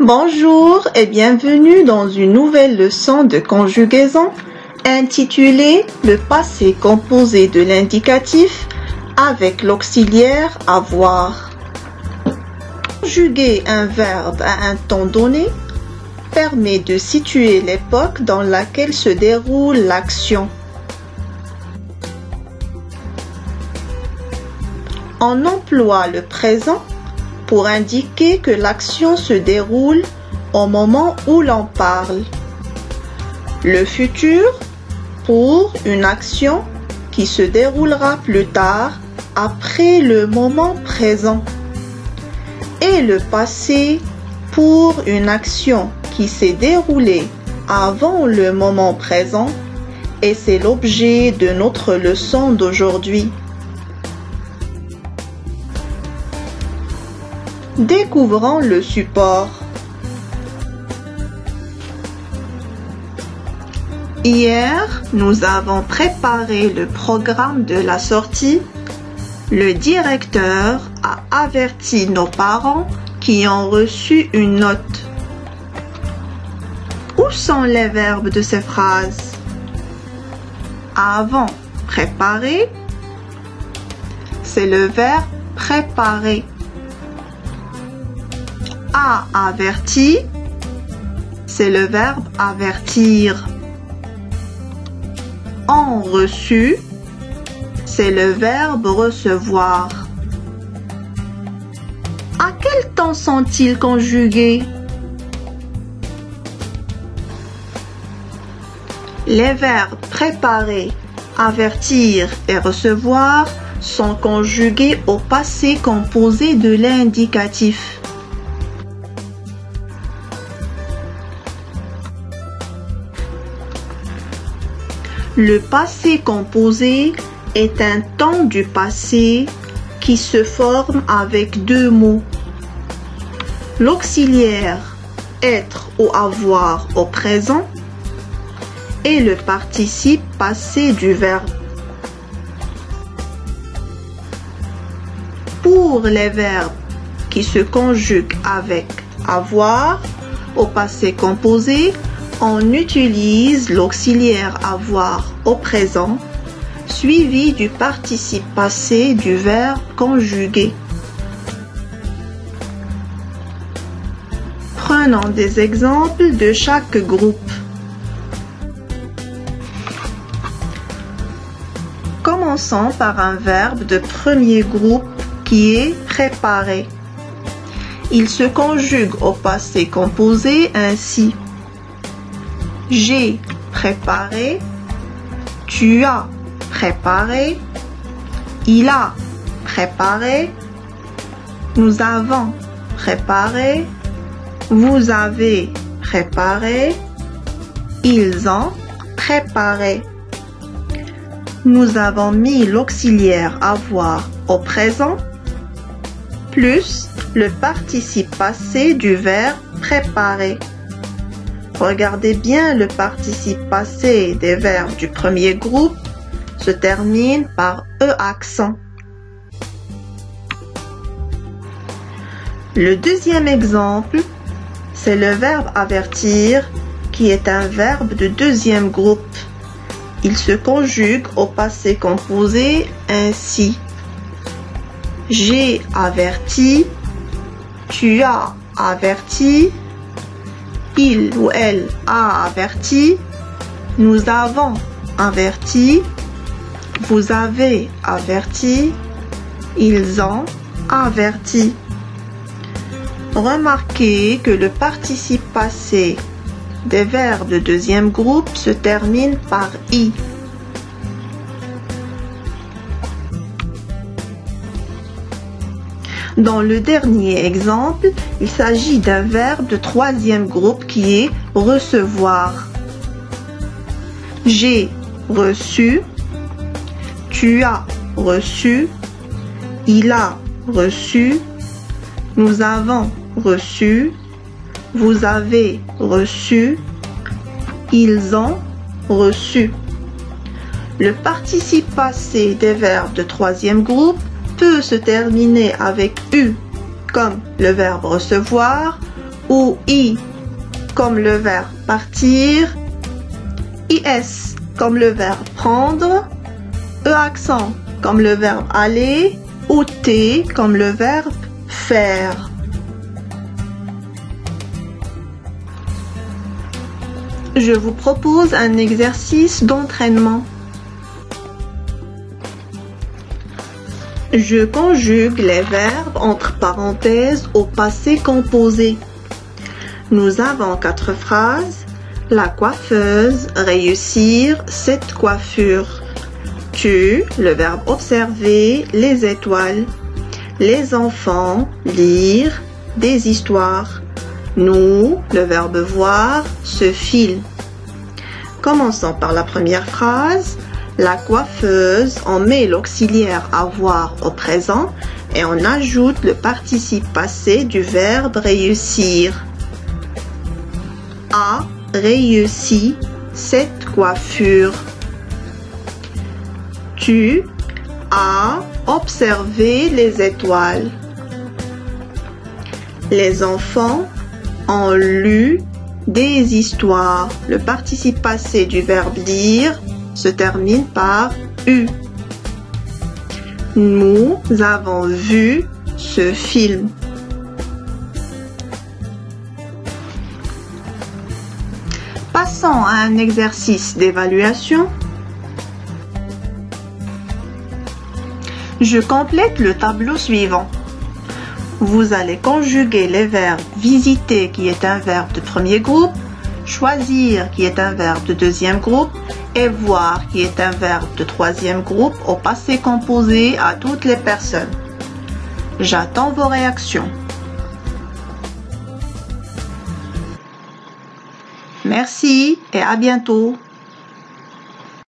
Bonjour et bienvenue dans une nouvelle leçon de conjugaison intitulée Le passé composé de l'indicatif avec l'auxiliaire avoir. Conjuguer un verbe à un temps donné permet de situer l'époque dans laquelle se déroule l'action. On emploie le présent pour indiquer que l'action se déroule au moment où l'on parle. Le futur pour une action qui se déroulera plus tard après le moment présent. Et le passé pour une action qui s'est déroulée avant le moment présent, et c'est l'objet de notre leçon d'aujourd'hui. Découvrons le support. Hier, nous avons préparé le programme de la sortie. Le directeur a averti nos parents qui ont reçu une note. Où sont les verbes de ces phrases? Avant préparer, c'est le verbe préparer. A averti, c'est le verbe avertir. En reçu, c'est le verbe recevoir. À quel temps sont-ils conjugués? Les verbes préparer, avertir et recevoir sont conjugués au passé composé de l'indicatif. Le passé composé est un temps du passé qui se forme avec deux mots. L'auxiliaire être ou avoir au présent et le participe passé du verbe. Pour les verbes qui se conjuguent avec avoir au passé composé, on utilise l'auxiliaire avoir au présent, suivi du participe passé du verbe conjugué. Prenons des exemples de chaque groupe. Commençons par un verbe de premier groupe qui est préparer. Il se conjugue au passé composé ainsi. J'ai préparé, tu as préparé, il a préparé, nous avons préparé, vous avez préparé, ils ont préparé. Nous avons mis l'auxiliaire avoir au présent plus le participe passé du verbe préparer. Regardez bien, le participe passé des verbes du premier groupe se termine par E accent. Le deuxième exemple, c'est le verbe avertir qui est un verbe de deuxième groupe. Il se conjugue au passé composé ainsi. J'ai averti, tu as averti, il ou elle a averti, nous avons averti, vous avez averti, ils ont averti. Remarquez que le participe passé des verbes de deuxième groupe se termine par I. Dans le dernier exemple, il s'agit d'un verbe de troisième groupe qui est recevoir. J'ai reçu, tu as reçu, il a reçu, nous avons reçu, vous avez reçu, ils ont reçu. Le participe passé des verbes de troisième groupe peut se terminer avec U comme le verbe recevoir ou I comme le verbe partir, IS comme le verbe prendre, E accent comme le verbe aller ou T comme le verbe faire. Je vous propose un exercice d'entraînement. Je conjugue les verbes entre parenthèses au passé composé. Nous avons 4 phrases. La coiffeuse, réussir cette coiffure. Tu, le verbe observer, les étoiles. Les enfants, lire des histoires. Nous, le verbe voir, ce film. Commençons par la première phrase. La coiffeuse, on met l'auxiliaire avoir au présent et on ajoute le participe passé du verbe réussir. A réussi cette coiffure. Tu as observé les étoiles. Les enfants ont lu des histoires. Le participe passé du verbe lire se termine par U. Nous avons vu ce film. Passons à un exercice d'évaluation. Je complète le tableau suivant. Vous allez conjuguer les verbes visiter qui est un verbe de premier groupe, choisir qui est un verbe de deuxième groupe et voir qui est un verbe de troisième groupe au passé composé à toutes les personnes. J'attends vos réactions. Merci et à bientôt.